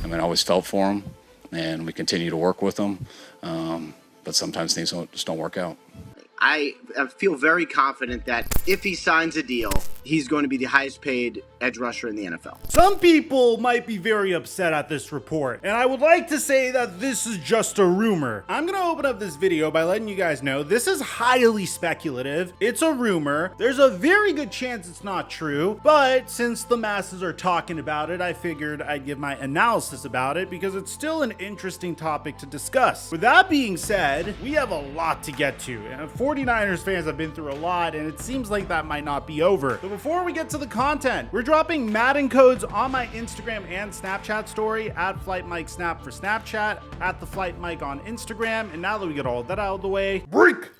I mean, I always felt for him, and we continue to work with him, but sometimes things just don't work out. I feel very confident that if he signs a deal, he's going to be the highest paid edge rusher in the NFL. Some people might be very upset at this report, and I would like to say that this is just a rumor. I'm going to open up this video by letting you guys know this is highly speculative. It's a rumor. There's a very good chance it's not true, but since the masses are talking about it, I figured I'd give my analysis about it because it's still an interesting topic to discuss. With that being said, we have a lot to get to, and 49ers fans have been through a lot, and it seems like that might not be over. But before we get to the content, we're dropping Madden codes on my Instagram and Snapchat story at FlightMikeSnap for Snapchat, at the Flight Mike on Instagram. And now that we get all that out of the way, break!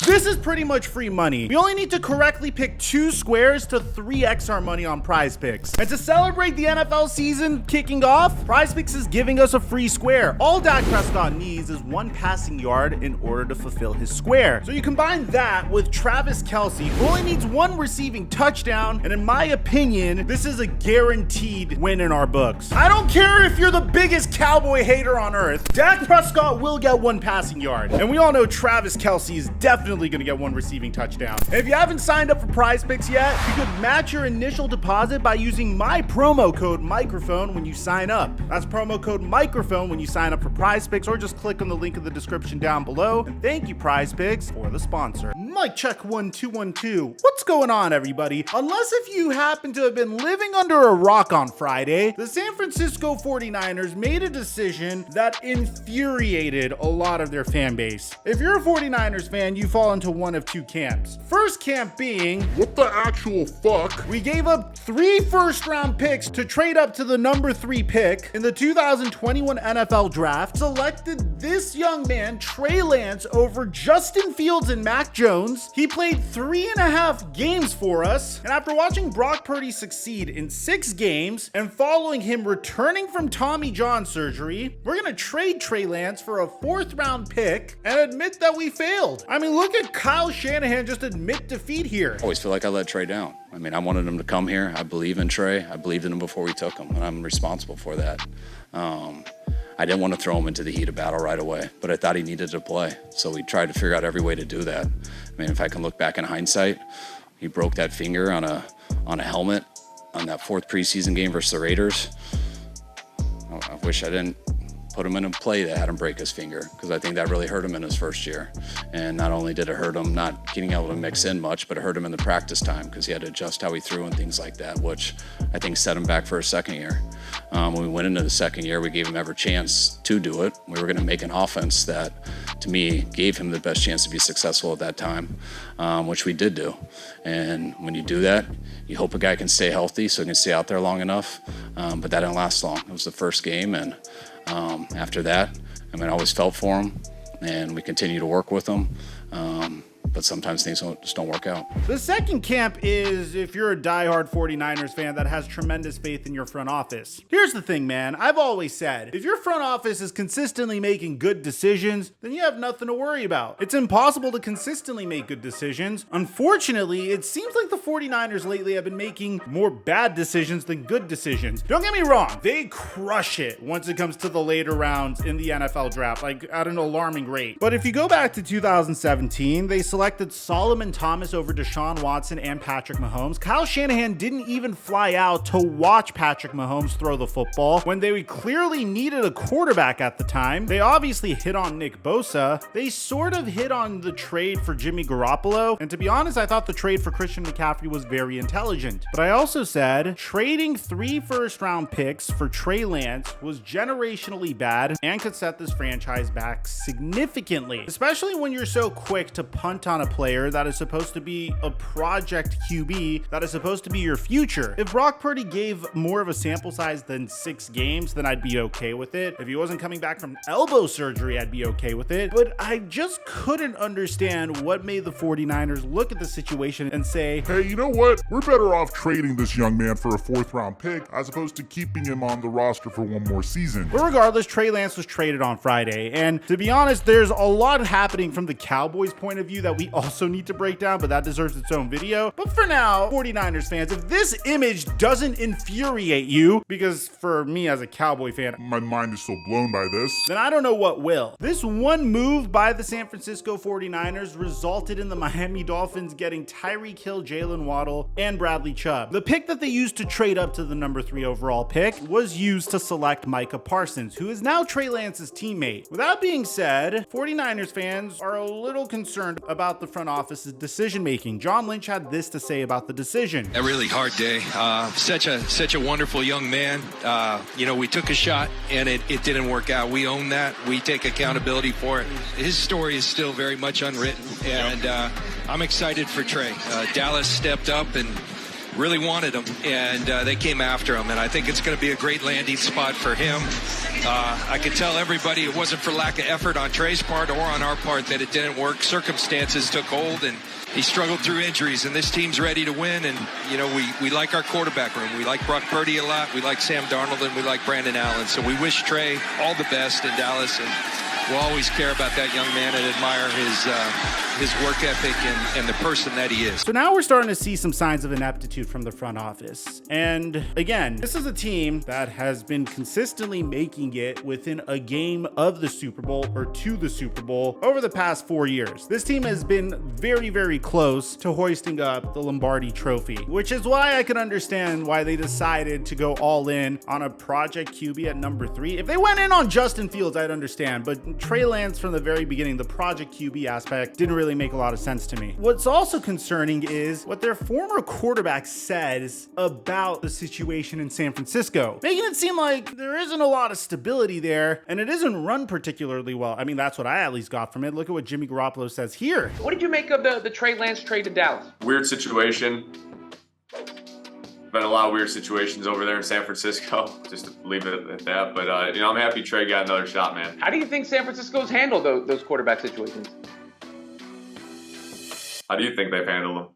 This is pretty much free money. We only need to correctly pick 2 squares to 3x our money on Prize Picks. And to celebrate the NFL season kicking off, Prize Picks is giving us a free square. All Dak Prescott needs is 1 passing yard in order to fulfill his square. So you combine that with Travis Kelce, who only needs 1 receiving touchdown, and in my opinion, this is a guaranteed win in our books. I don't care if you're the biggest Cowboy hater on earth, Dak Prescott will get 1 passing yard. And we all know Travis Kelce is definitely going to get 1 receiving touchdown. And if you haven't signed up for Prize Picks yet, you could match your initial deposit by using my promo code Mikerophone when you sign up. That's promo code Mikerophone when you sign up for Prize Picks, or just click on the link in the description down below. And thank you, Prize Picks, for the sponsor. Mic check 1 2 1 2. What's going on, everybody? Unless if you happen to have been living under a rock on Friday, the San Francisco 49ers made a decision that infuriated a lot of their fan base. If you're a 49ers fan, you fall into one of 2 camps. First camp being, what the actual fuck? We gave up 3 first-round picks to trade up to the number 3 pick in the 2021 NFL Draft, selected this young man, Trey Lance, over Justin Fields and Mac Jones. He played 3.5 games for us, and after watching Brock Purdy succeed in 6 games and following him returning from Tommy John surgery, we're gonna trade Trey Lance for a 4th-round pick and admit that we failed. I mean, look at Kyle Shanahan just admit defeat here. I always feel like I let Trey down. I mean, I wanted him to come here. I believe in Trey. I believed in him before we took him, and I'm responsible for that. I didn't want to throw him into the heat of battle right away, but I thought he needed to play. So we tried to figure out every way to do that. I mean, if I can look back in hindsight, he broke that finger on a helmet on that 4th preseason game versus the Raiders. I wish I didn't put him in a play that had him break his finger, because I think that really hurt him in his first year. And not only did it hurt him not getting able to mix in much, but it hurt him in the practice time because he had to adjust how he threw and things like that, which I think set him back for his second year. When we went into the second year, we gave him every chance to do it. We were going to make an offense that, to me, gave him the best chance to be successful at that time, which we did do. And when you do that, you hope a guy can stay healthy so he can stay out there long enough, but that didn't last long. It was the first game, and after that, I mean, I always felt for him, and we continue to work with him. But sometimes things just don't work out. The second camp is if you're a diehard 49ers fan that has tremendous faith in your front office. Here's the thing, man. I've always said, if your front office is consistently making good decisions, then you have nothing to worry about. It's impossible to consistently make good decisions. Unfortunately, it seems like the 49ers lately have been making more bad decisions than good decisions. Don't get me wrong, they crush it once it comes to the later rounds in the NFL draft, like at an alarming rate. But if you go back to 2017, they selected Solomon Thomas over Deshaun Watson and Patrick Mahomes. Kyle Shanahan didn't even fly out to watch Patrick Mahomes throw the football when they clearly needed a quarterback at the time. They obviously hit on Nick Bosa. They sort of hit on the trade for Jimmy Garoppolo. And to be honest, I thought the trade for Christian McCaffrey was very intelligent. But I also said trading 3 first-round picks for Trey Lance was generationally bad and could set this franchise back significantly, especially when you're so quick to punt on a player that is supposed to be a project QB, that is supposed to be your future. If Brock Purdy gave more of a sample size than 6 games, then I'd be okay with it. If he wasn't coming back from elbow surgery, I'd be okay with it. But I just couldn't understand what made the 49ers look at the situation and say, hey, you know what? We're better off trading this young man for a 4th round pick as opposed to keeping him on the roster for one more season. But regardless, Trey Lance was traded on Friday. And to be honest, there's a lot happening from the Cowboys' point of view that we also need to break down, but that deserves its own video. But for now, 49ers fans, if this image doesn't infuriate you, because for me as a Cowboy fan, My mind is so blown by this. then I don't know what will. This one move by the San Francisco 49ers resulted in the Miami Dolphins getting Tyreek Hill, Jalen Waddle, and Bradley Chubb. The pick that they used to trade up to the number 3 overall pick was used to select Micah Parsons, who is now Trey Lance's teammate. With that being said, 49ers fans are a little concerned about the front office's decision making. John Lynch had this to say about the decision. A really hard day. Such a wonderful young man. We took a shot and it didn't work out. We own that. We take accountability for it. His story is still very much unwritten, and I'm excited for Trey. Dallas stepped up and really wanted him, and they came after him, and I think it's going to be a great landing spot for him. I could tell everybody it wasn't for lack of effort on Trey's part or on our part that it didn't work. Circumstances took hold, and he struggled through injuries, and this team's ready to win. And, we like our quarterback room. We like Brock Purdy a lot. We like Sam Darnold, and we like Brandon Allen. So we wish Trey all the best in Dallas, and we'll always care about that young man and admire his work ethic and the person that he is. So now we're starting to see some signs of ineptitude from the front office. And again, this is a team that has been consistently making it within a game of the Super Bowl or to the Super Bowl over the past 4 years. This team has been very, very close to hoisting up the Lombardi Trophy, which is why I can understand why they decided to go all in on a project QB at number 3. If they went in on Justin Fields, I'd understand, but Trey Lance from the very beginning, the project QB aspect didn't really make a lot of sense to me. What's also concerning is what their former quarterback says about the situation in San Francisco, making it seem like there isn't a lot of stability there and it isn't run particularly well. I mean, that's what I at least got from it. Look at what Jimmy Garoppolo says here. What did you make of the Trey Lance trade to Dallas? Weird situation. Been a lot of weird situations over there in San Francisco, just to leave it at that. But, I'm happy Trey got another shot, man. How do you think San Francisco's handled those quarterback situations? How do you think they've handled them?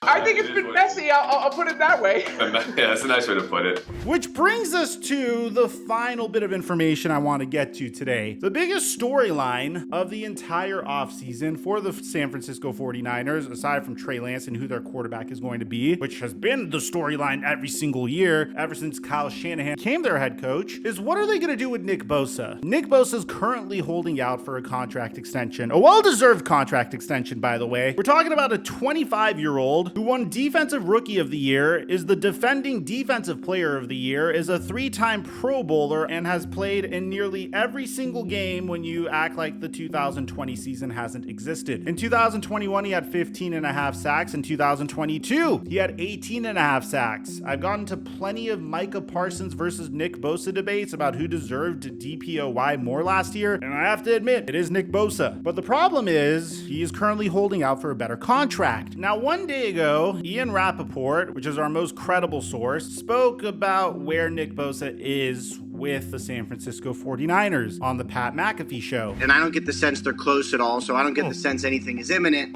I think it's been messy. I'll put it that way. Yeah, that's a nice way to put it. Which brings us to the final bit of information I want to get to today. The biggest storyline of the entire offseason for the San Francisco 49ers, aside from Trey Lance and who their quarterback is going to be, which has been the storyline every single year ever since Kyle Shanahan became their head coach, is what are they going to do with Nick Bosa? Nick Bosa is currently holding out for a contract extension. A well-deserved contract extension, by the way. We're talking about a 25-year-old who won Defensive Rookie of the Year, is the defending Defensive Player of the Year, is a 3-time Pro Bowler, and has played in nearly every single game when you act like the 2020 season hasn't existed. In 2021, he had 15.5 sacks. In 2022, he had 18.5 sacks. I've gotten to plenty of Micah Parsons versus Nick Bosa debates about who deserved DPOY more last year, and I have to admit, it is Nick Bosa. But the problem is, he is currently holding out for a better contract. Now, one day ago, Ian Rappaport, which is our most credible source, spoke about where Nick Bosa is with the San Francisco 49ers on the Pat McAfee show. And I don't get the sense they're close at all, so I don't get the sense anything is imminent.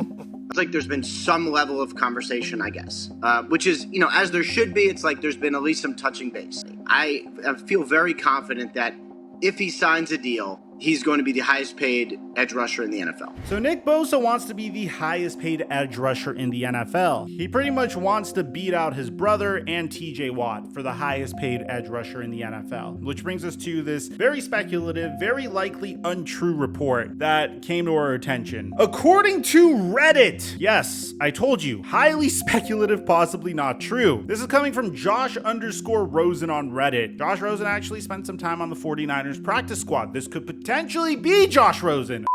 It's like there's been some level of conversation, I guess, which is, as there should be. It's like there's been at least some touching base. I feel very confident that if he signs a deal, he's going to be the highest paid edge rusher in the NFL. So Nick Bosa wants to be the highest paid edge rusher in the NFL. He pretty much wants to beat out his brother and TJ Watt for the highest paid edge rusher in the NFL, which brings us to this very speculative, very likely untrue report that came to our attention. According to Reddit, yes, I told you, highly speculative, possibly not true. This is coming from Josh_Rosen on Reddit. Josh Rosen actually spent some time on the 49ers practice squad. This could potentially be Josh Rosen.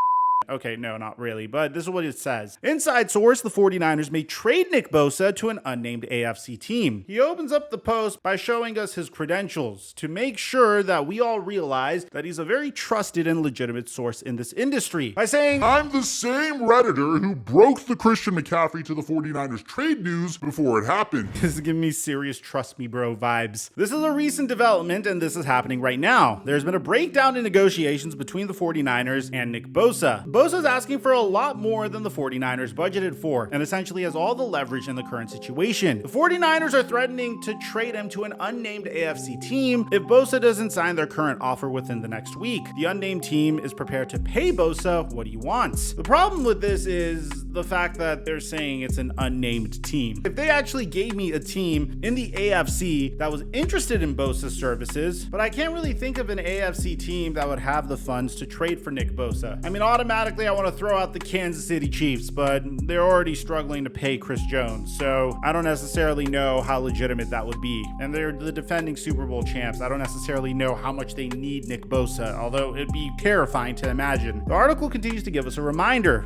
Okay, no, not really, but this is what it says. Inside source, the 49ers may trade Nick Bosa to an unnamed AFC team. He opens up the post by showing us his credentials to make sure that we all realize that he's a very trusted and legitimate source in this industry by saying, I'm the same Redditor who broke the Christian McCaffrey to the 49ers trade news before it happened. This is giving me serious trust me bro vibes. This is a recent development and this is happening right now. There's been a breakdown in negotiations between the 49ers and Nick Bosa. Bosa's asking for a lot more than the 49ers budgeted for and essentially has all the leverage in the current situation. The 49ers are threatening to trade him to an unnamed AFC team if Bosa doesn't sign their current offer within the next week. The unnamed team is prepared to pay Bosa what he wants. The problem with this is the fact that they're saying it's an unnamed team. If they actually gave me a team in the AFC that was interested in Bosa's services, but I can't really think of an AFC team that would have the funds to trade for Nick Bosa. I mean, automatically I want to throw out the Kansas City Chiefs, but they're already struggling to pay Chris Jones, so I don't necessarily know how legitimate that would be. And they're the defending Super Bowl champs. I don't necessarily know how much they need Nick Bosa, although it'd be terrifying to imagine. The article continues to give us a reminder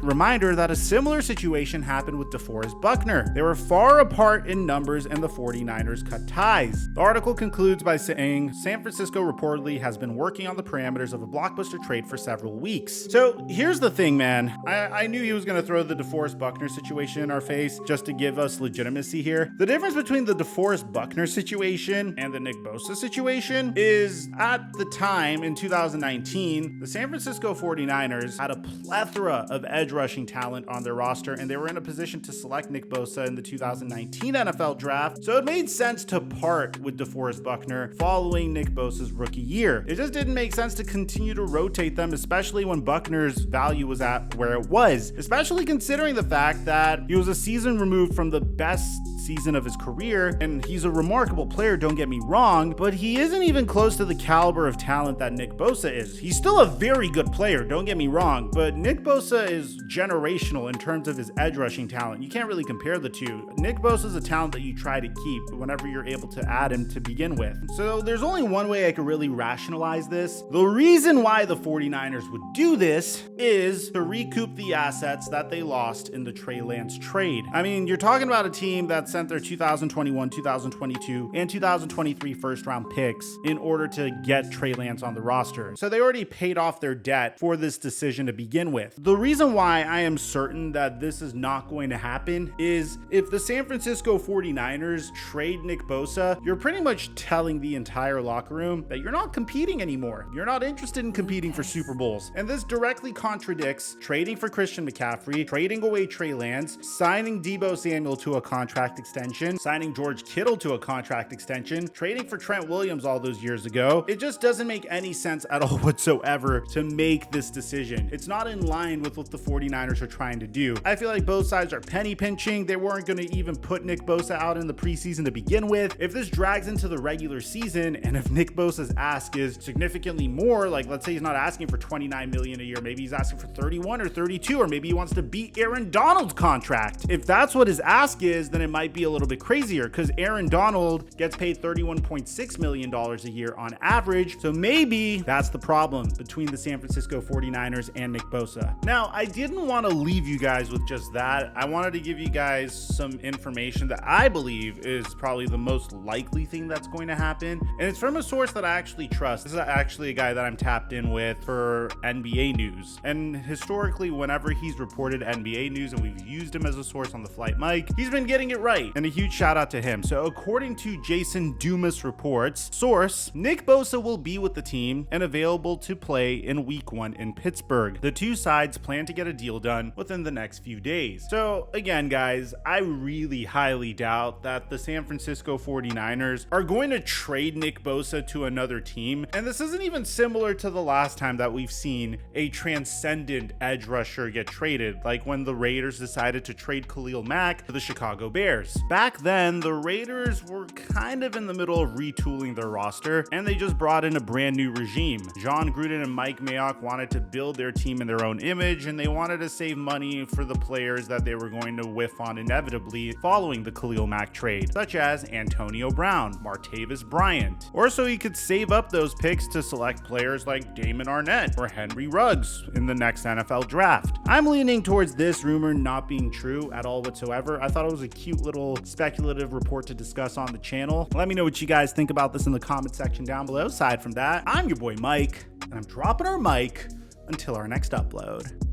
that a similar situation happened with DeForest Buckner. They were far apart in numbers and the 49ers cut ties. The article concludes by saying San Francisco reportedly has been working on the parameters of a blockbuster trade for several weeks. So here's the thing, man. I knew he was going to throw the DeForest Buckner situation in our face just to give us legitimacy here. The difference between the DeForest Buckner situation and the Nick Bosa situation is at the time in 2019, the San Francisco 49ers had a plethora of edge rushing talent on their roster and they were in a position to select Nick Bosa in the 2019 NFL draft. So it made sense to part with DeForest Buckner following Nick Bosa's rookie year. It just didn't make sense to continue to rotate them, especially when Buckner's value was at where it was, especially considering the fact that he was a season removed from the best season of his career, and he's a remarkable player, don't get me wrong, but he isn't even close to the caliber of talent that Nick Bosa is. He's still a very good player, don't get me wrong, but Nick Bosa is generational in terms of his edge rushing talent. You can't really compare the two. Nick Bosa is a talent that you try to keep whenever you're able to add him to begin with. So there's only one way I could really rationalize this. The reason why the 49ers would do this is to recoup the assets that they lost in the Trey Lance trade. I mean, you're talking about a team that sent their 2021, 2022, and 2023 first round picks in order to get Trey Lance on the roster. So they already paid off their debt for this decision to begin with. The reason why I am certain that this is not going to happen is if the San Francisco 49ers trade Nick Bosa, you're pretty much telling the entire locker room that you're not competing anymore. You're not interested in competing for Super Bowls. And this directly contradicts trading for Christian McCaffrey, trading away Trey Lance, signing Deebo Samuel to a contract extension, signing George Kittle to a contract extension, trading for Trent Williams all those years ago. It just doesn't make any sense at all whatsoever to make this decision. It's not in line with what the 49ers are trying to do. I feel like both sides are penny pinching. They weren't going to even put Nick Bosa out in the preseason to begin with. If this drags into the regular season and if Nick Bosa's ask is significantly more, like let's say he's not asking for $29 million a year, maybe he's asking for 31 or 32, or maybe he wants to beat Aaron Donald's contract. If that's what his ask is, then it might be a little bit crazier because Aaron Donald gets paid $31.6 million a year on average. So maybe that's the problem between the San Francisco 49ers and Nick Bosa. Now, I didn't want to leave you guys with just that. I wanted to give you guys some information that I believe is probably the most likely thing that's going to happen. And it's from a source that I actually trust. This is actually a guy that I'm tapped in with for NBA news. And historically, whenever he's reported NBA news and we've used him as a source on the Flight Mic, he's been getting it right. And a huge shout out to him. So according to Jason Dumas reports, source, Nick Bosa will be with the team and available to play in week 1 in Pittsburgh. The two sides plan to get a deal done within the next few days. So again, guys, I really highly doubt that the San Francisco 49ers are going to trade Nick Bosa to another team. And this isn't even similar to the last time that we've seen a transcendent edge rusher get traded, like when the Raiders decided to trade Khalil Mack to the Chicago Bears. Back then, the Raiders were kind of in the middle of retooling their roster, and they just brought in a brand new regime. John Gruden and Mike Mayock wanted to build their team in their own image, and they wanted to save money for the players that they were going to whiff on inevitably following the Khalil Mack trade, such as Antonio Brown, Martavis Bryant. Or so he could save up those picks to select players like Damon Arnett or Henry Ruggs in the next next NFL draft. I'm leaning towards this rumor not being true at all whatsoever. I thought it was a cute little speculative report to discuss on the channel. Let me know what you guys think about this in the comment section down below. Aside from that, I'm your boy Mike, and I'm dropping our mic until our next upload.